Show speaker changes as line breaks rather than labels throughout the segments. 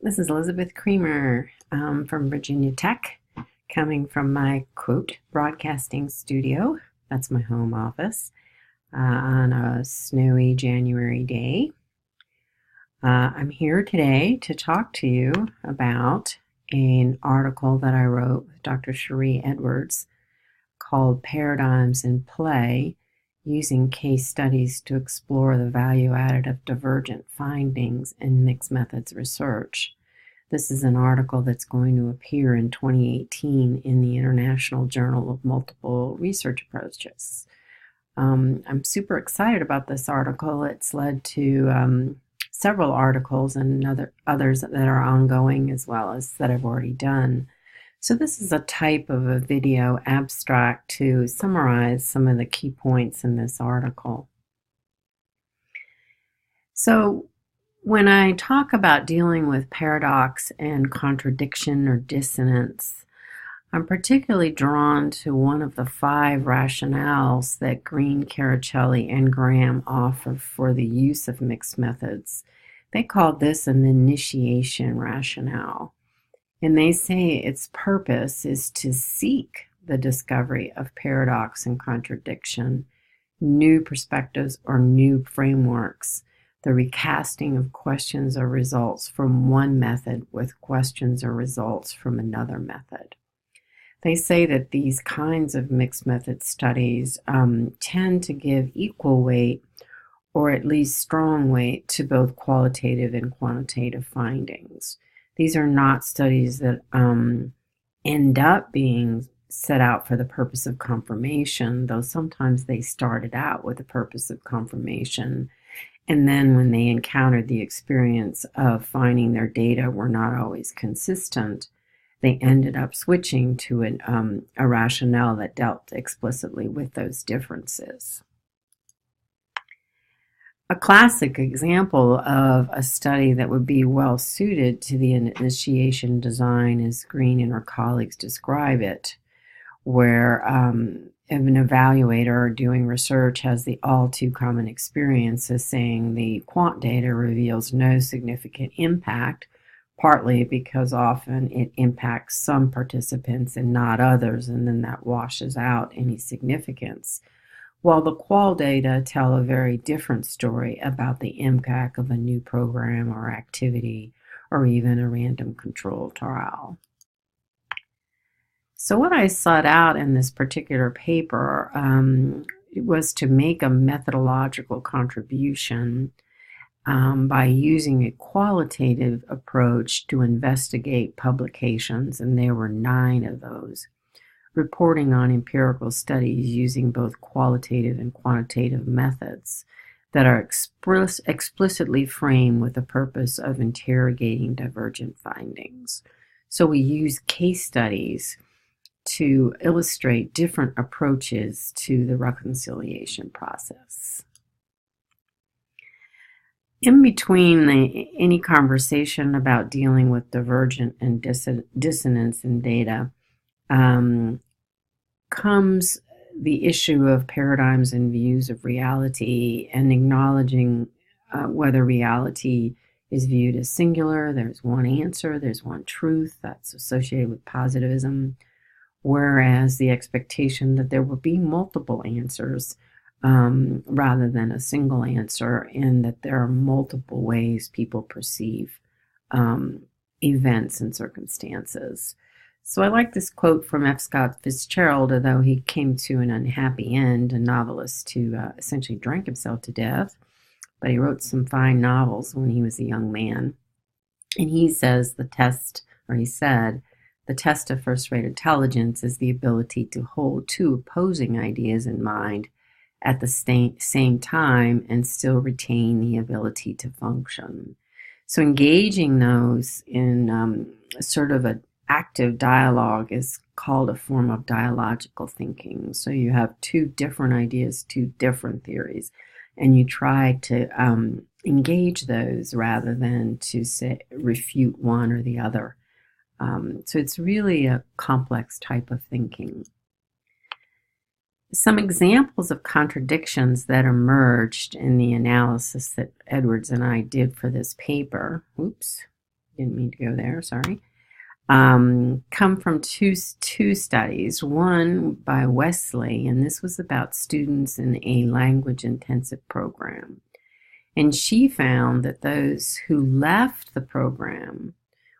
This is Elizabeth Creamer from Virginia Tech, coming from my quote broadcasting studio. That's my home office on a snowy January day. I'm here today to talk to you about an article that I wrote with Dr. Cherie Edwards called Paradigms in Play, Using Case Studies to Explore the Value Added of Divergent Findings in Mixed Methods Research. This is an article that's going to appear in 2018 in the International Journal of Multiple Research Approaches. I'm super excited about this article. It's led to several articles and others that are ongoing, as well as that I've already done. So this is a type of a video abstract to summarize some of the key points in this article. So when I talk about dealing with paradox and contradiction or dissonance, I'm particularly drawn to one of the 5 rationales that Green, Caracelli, and Graham offer for the use of mixed methods. They call this an initiation rationale. And they say its purpose is to seek the discovery of paradox and contradiction, new perspectives or new frameworks, the recasting of questions or results from one method with questions or results from another method. They say that these kinds of mixed method studies tend to give equal weight, or at least strong weight, to both qualitative and quantitative findings. These are not studies that end up being set out for the purpose of confirmation, though sometimes they started out with the purpose of confirmation. And then when they encountered the experience of finding their data were not always consistent, they ended up switching to a rationale that dealt explicitly with those differences. A classic example of a study that would be well suited to the initiation design, as Green and her colleagues describe it, where an evaluator doing research has the all too common experience of saying the QUANT data reveals no significant impact, partly because often it impacts some participants and not others, and then that washes out any significance. While the QUAL data tell a very different story about the impact of a new program or activity, or even a random control trial. So what I sought out in this particular paper was to make a methodological contribution by using a qualitative approach to investigate publications, and there were 9 of those, reporting on empirical studies using both qualitative and quantitative methods that are explicitly framed with the purpose of interrogating divergent findings. So we use case studies to illustrate different approaches to the reconciliation process. In between any conversation about dealing with divergent and dissonance in data, comes the issue of paradigms and views of reality, and acknowledging whether reality is viewed as singular. There's one answer, there's one truth that's associated with positivism, whereas the expectation that there will be multiple answers rather than a single answer, and that there are multiple ways people perceive events and circumstances. So I like this quote from F. Scott Fitzgerald, although he came to an unhappy end, a novelist who essentially drank himself to death, but he wrote some fine novels when he was a young man. And he says he said, the test of first-rate intelligence is the ability to hold 2 opposing ideas in mind at the same time and still retain the ability to function. So engaging those in sort of an active dialogue is called a form of dialogical thinking. So you have 2 different ideas, 2 different theories, and you try to engage those rather than to refute one or the other. So it's really a complex type of thinking. Some examples of contradictions that emerged in the analysis that Edwards and I did for this paper. didn't mean to go there, sorry, come from two studies. One by Wesley, and this was about students in a language intensive program. And she found that those who left the program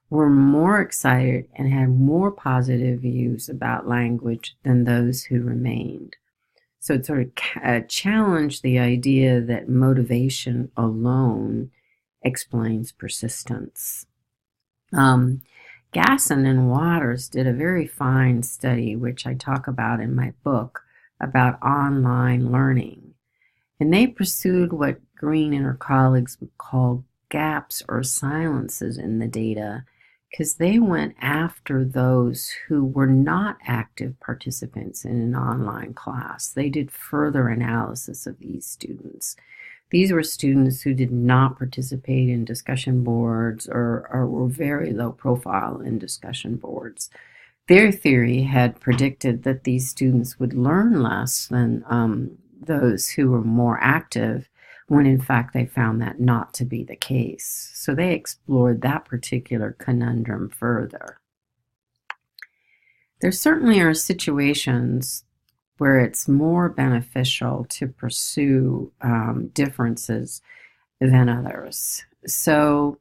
were more excited and had more positive views about language than those who remained. So it sort of challenged the idea that motivation alone explains persistence. Gasson and Waters did a very fine study, which I talk about in my book, about online learning. And they pursued what Green and her colleagues would call gaps or silences in the data, because they went after those who were not active participants in an online class. They did further analysis of these students. These were students who did not participate in discussion boards or were very low profile in discussion boards. Their theory had predicted that these students would learn less than those who were more active, when in fact they found that not to be the case. So they explored that particular conundrum further. There certainly are situations where it's more beneficial to pursue differences than others. So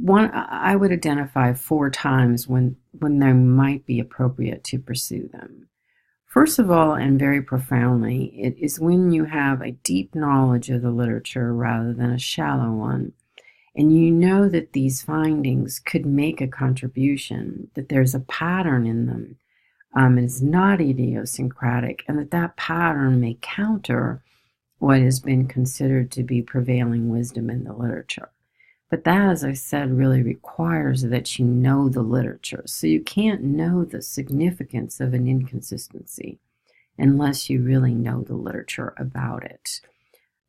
I would identify 4 times when they might be appropriate to pursue them. First of all, and very profoundly, it is when you have a deep knowledge of the literature rather than a shallow one, and you know that these findings could make a contribution, that there's a pattern in them, it's not idiosyncratic, and that pattern may counter what has been considered to be prevailing wisdom in the literature. But that, as I said, really requires that you know the literature. So you can't know the significance of an inconsistency unless you really know the literature about it.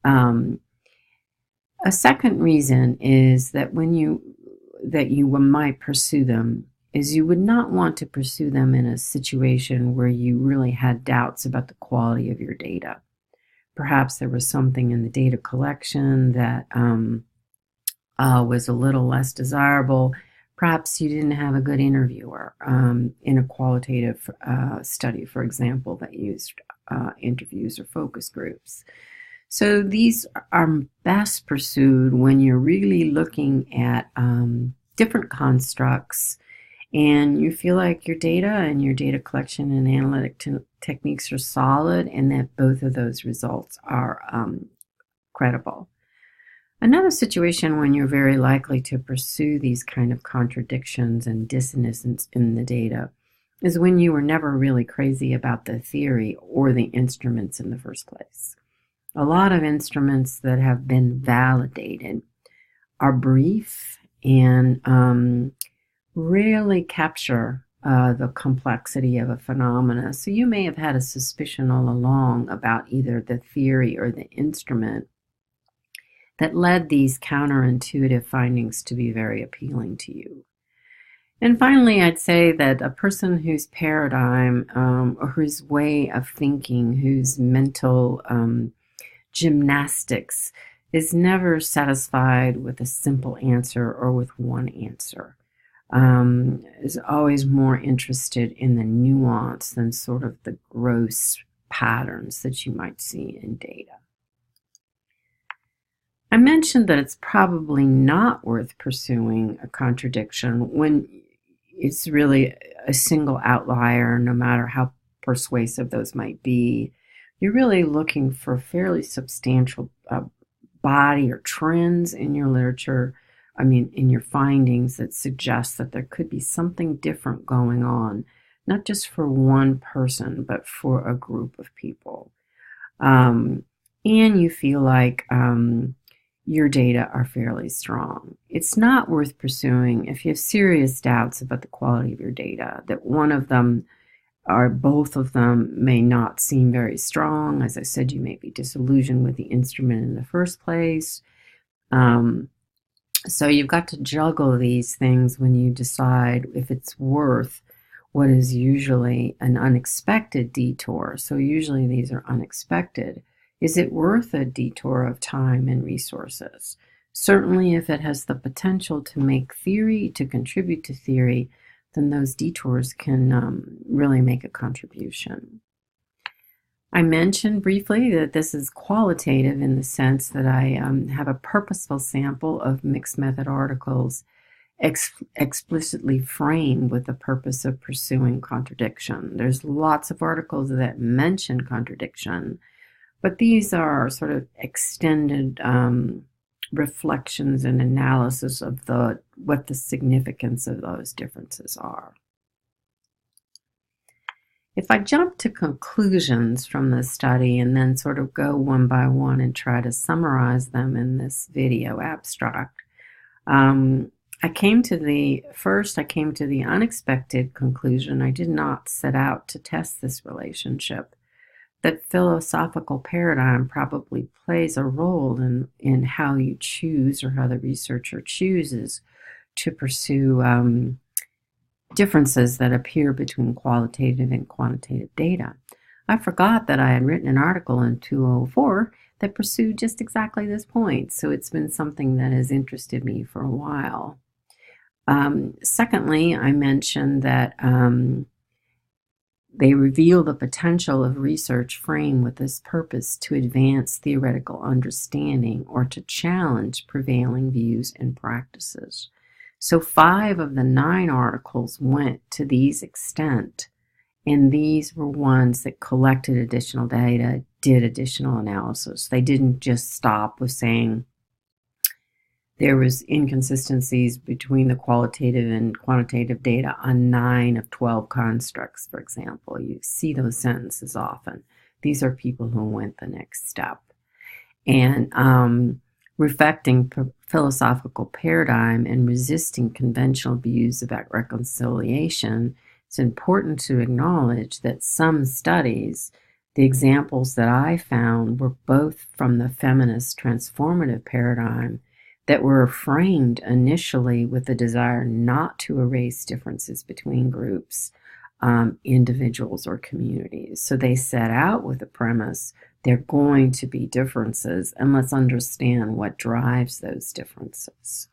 A second reason is that you might pursue them is you would not want to pursue them in a situation where you really had doubts about the quality of your data. Perhaps there was something in the data collection that was a little less desirable. Perhaps you didn't have a good interviewer in a qualitative study, for example, that used interviews or focus groups. So these are best pursued when you're really looking at different constructs and you feel like your data and your data collection and analytic techniques are solid and that both of those results are credible. Another situation when you're very likely to pursue these kind of contradictions and dissonances in the data is when you were never really crazy about the theory or the instruments in the first place. A lot of instruments that have been validated are brief and rarely capture the complexity of a phenomena. So you may have had a suspicion all along about either the theory or the instrument that led these counterintuitive findings to be very appealing to you. And finally, I'd say that a person whose paradigm or whose way of thinking, whose mental gymnastics is never satisfied with a simple answer or with one answer, is always more interested in the nuance than sort of the gross patterns that you might see in data. I mentioned that it's probably not worth pursuing a contradiction when it's really a single outlier, no matter how persuasive those might be. You're really looking for fairly substantial body or trends in your literature, in your findings that suggest that there could be something different going on, not just for one person, but for a group of people. And you feel like your data are fairly strong. It's not worth pursuing if you have serious doubts about the quality of your data, that one of them or both of them may not seem very strong. As I said, you may be disillusioned with the instrument in the first place. So you've got to juggle these things when you decide if it's worth what is usually an unexpected detour. So usually these are unexpected. Is it worth a detour of time and resources Certainly, if it has the potential to make theory, to contribute to theory, then those detours can really make a contribution. I mentioned briefly that this is qualitative in the sense that I have a purposeful sample of mixed method articles explicitly framed with the purpose of pursuing contradiction. There's lots of articles that mention contradiction, but these are sort of extended reflections and analysis of what the significance of those differences are. If I jump to conclusions from the study and then sort of go one by one and try to summarize them in this video abstract, I came to the unexpected conclusion. I did not set out to test this relationship, that philosophical paradigm probably plays a role in how you choose, or how the researcher chooses to pursue differences that appear between qualitative and quantitative data. I forgot that I had written an article in 2004 that pursued just exactly this point, so it's been something that has interested me for a while. Secondly, I mentioned that they reveal the potential of research framed with this purpose to advance theoretical understanding or to challenge prevailing views and practices. So 5 of the 9 articles went to these extent, and these were ones that collected additional data, did additional analysis. They didn't just stop with saying there was inconsistencies between the qualitative and quantitative data on 9 of 12 constructs, for example. You see those sentences often. These are people who went the next step. And reflecting philosophical paradigm and resisting conventional views about reconciliation, it's important to acknowledge that some studies, the examples that I found, were both from the feminist transformative paradigm that were framed initially with the desire not to erase differences between groups, individuals, or communities. So they set out with the premise there are going to be differences, and let's understand what drives those differences.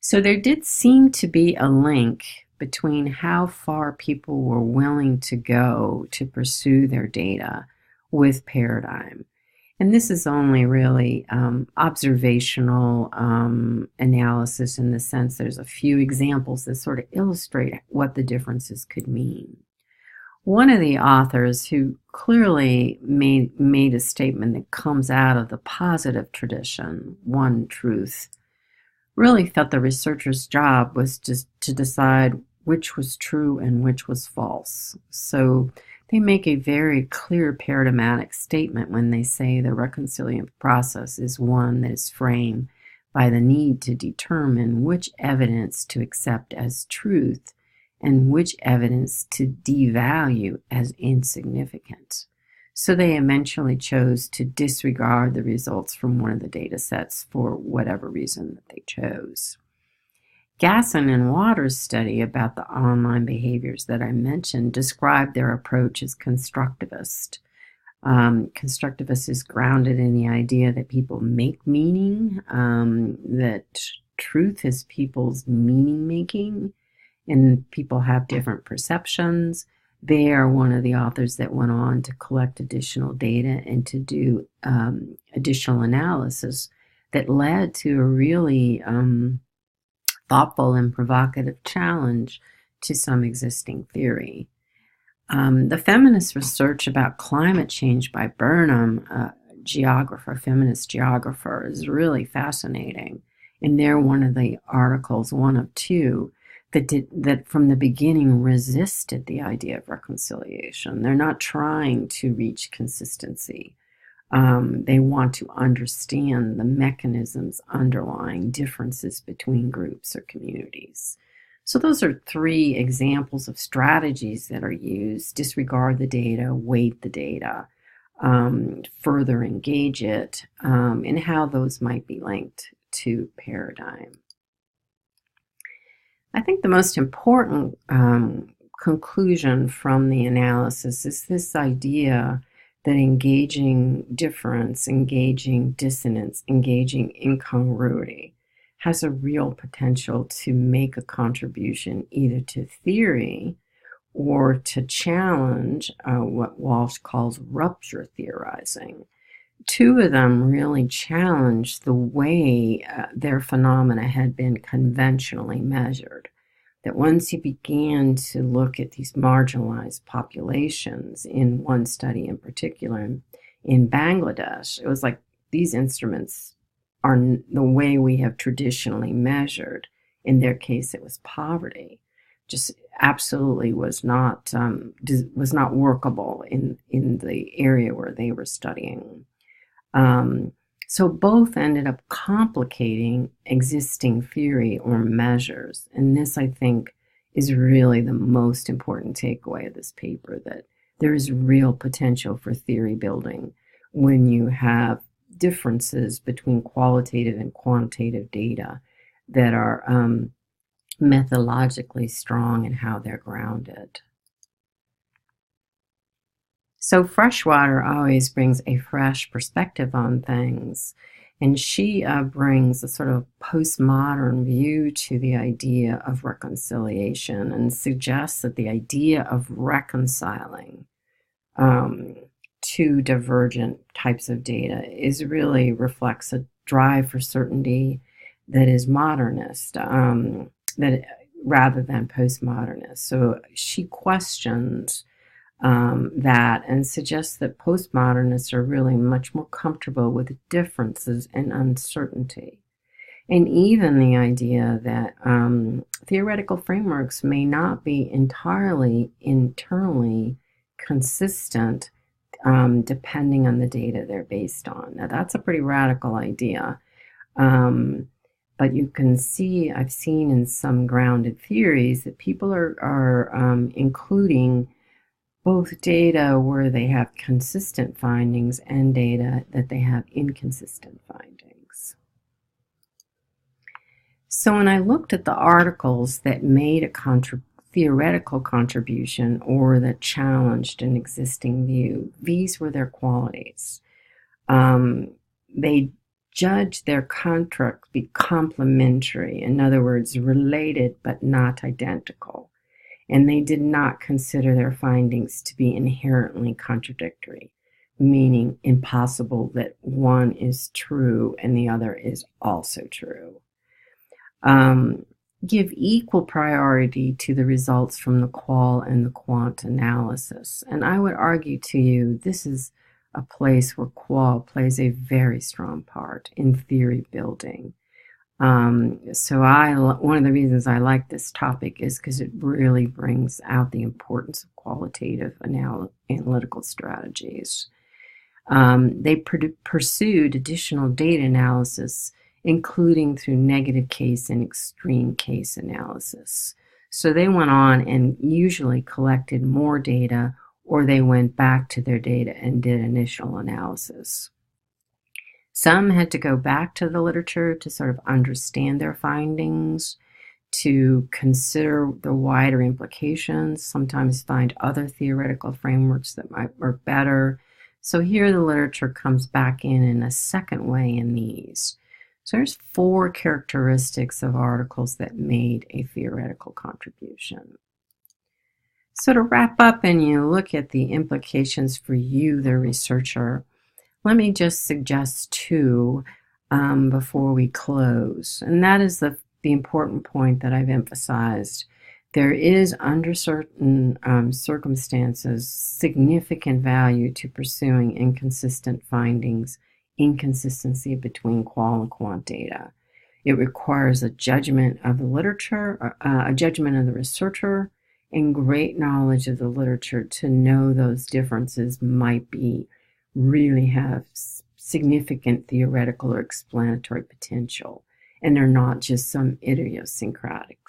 So there did seem to be a link between how far people were willing to go to pursue their data with paradigm. And this is only really observational analysis, in the sense there's a few examples that sort of illustrate what the differences could mean. One of the authors, who clearly made a statement that comes out of the positive tradition, one truth, really felt the researcher's job was just to decide which was true and which was false. So they make a very clear paradigmatic statement when they say the reconciliation process is one that is framed by the need to determine which evidence to accept as truth and which evidence to devalue as insignificant. So they eventually chose to disregard the results from one of the data sets for whatever reason that they chose. Gasson and Waters' study about the online behaviors that I mentioned described their approach as constructivist. Constructivist is grounded in the idea that people make meaning, that truth is people's meaning making, and people have different perceptions. They are one of the authors that went on to collect additional data and to do additional analysis that led to a really thoughtful and provocative challenge to some existing theory. The feminist research about climate change by Burnham, a feminist geographer, is really fascinating. And they're one of the articles, one of 2, that from the beginning resisted the idea of reconciliation. They're not trying to reach consistency. They want to understand the mechanisms underlying differences between groups or communities. So those are 3 examples of strategies that are used: disregard the data, weight the data, further engage it, and how those might be linked to paradigm. I think the most important conclusion from the analysis is this idea that engaging difference, engaging dissonance, engaging incongruity has a real potential to make a contribution either to theory or to challenge what Walsh calls rupture theorizing. Two of them really challenged the way their phenomena had been conventionally measured. That once you began to look at these marginalized populations, in one study in particular in Bangladesh, it was like these instruments are the way we have traditionally measured. In their case, it was poverty. Just absolutely was not workable in the area where they were studying. So both ended up complicating existing theory or measures. And this, I think, is really the most important takeaway of this paper, that there is real potential for theory building when you have differences between qualitative and quantitative data that are methodologically strong in how they're grounded. So Freshwater always brings a fresh perspective on things, and she brings a sort of postmodern view to the idea of reconciliation and suggests that the idea of reconciling two divergent types of data really reflects a drive for certainty that is modernist, rather than postmodernist. So she questions that and suggests that postmodernists are really much more comfortable with differences and uncertainty. And even the idea that theoretical frameworks may not be entirely internally consistent depending on the data they're based on. Now, that's a pretty radical idea. But you can see, I've seen in some grounded theories that people are including both data where they have consistent findings and data that they have inconsistent findings. So when I looked at the articles that made a theoretical contribution or that challenged an existing view, these were their qualities. They judged their contract to be complementary, in other words, related but not identical. And they did not consider their findings to be inherently contradictory, meaning impossible that one is true and the other is also true. Give equal priority to the results from the QUAL and the QUANT analysis. And I would argue to you, this is a place where QUAL plays a very strong part in theory building. So one of the reasons I like this topic is because it really brings out the importance of qualitative analytical strategies. They pursued additional data analysis, including through negative case and extreme case analysis. So they went on and usually collected more data, or they went back to their data and did initial analysis. Some had to go back to the literature to sort of understand their findings, to consider the wider implications, sometimes find other theoretical frameworks that might work better. So here the literature comes back in a second way in these. So there's 4 characteristics of articles that made a theoretical contribution. So to wrap up and you look at the implications for you, the researcher, let me just suggest 2 before we close. And that is the important point that I've emphasized. There is, under certain circumstances, significant value to pursuing inconsistent findings, inconsistency between QUAL and QUANT data. It requires a judgment of the literature, a judgment of the researcher, and great knowledge of the literature to know those differences might really have significant theoretical or explanatory potential, and they're not just some idiosyncratic.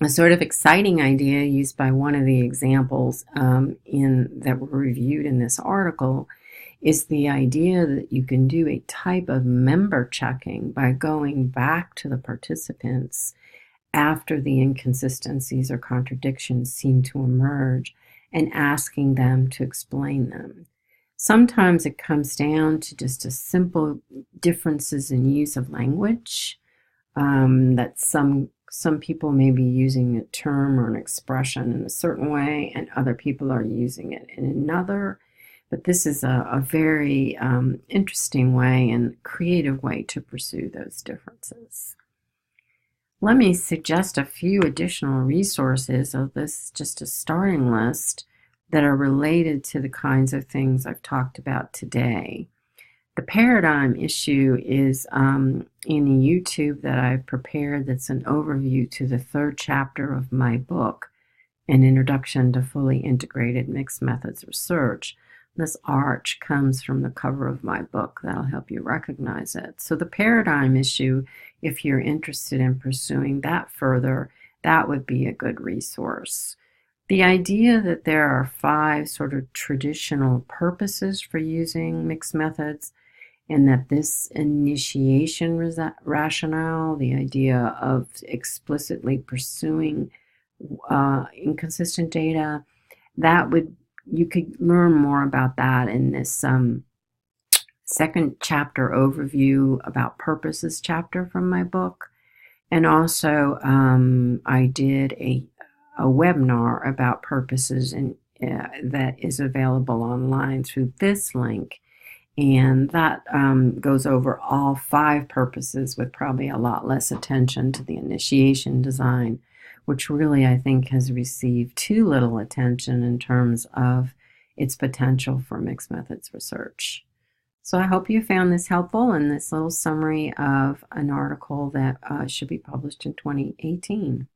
A sort of exciting idea used by one of the examples that were reviewed in this article is the idea that you can do a type of member checking by going back to the participants after the inconsistencies or contradictions seem to emerge and asking them to explain them. Sometimes it comes down to just a simple differences in use of language, that some people may be using a term or an expression in a certain way, and other people are using it in another. But this is a very interesting way and creative way to pursue those differences. Let me suggest a few additional resources of this, just a starting list, that are related to the kinds of things I've talked about today. The paradigm issue is in a YouTube that I've prepared that's an overview to the 3rd chapter of my book, An Introduction to Fully Integrated Mixed Methods Research. This arch comes from the cover of my book. That'll help you recognize it. So the paradigm issue, if you're interested in pursuing that further, that would be a good resource. The idea that there are 5 sort of traditional purposes for using mixed methods, and that this initiation rationale, the idea of explicitly pursuing inconsistent data, you could learn more about that in this 2nd chapter overview about purposes chapter from my book. And also I did a webinar about purposes, and that is available online through this link. And that goes over all 5 purposes with probably a lot less attention to the initiation design, which really I think has received too little attention in terms of its potential for mixed methods research. So I hope you found this helpful in this little summary of an article that should be published in 2018.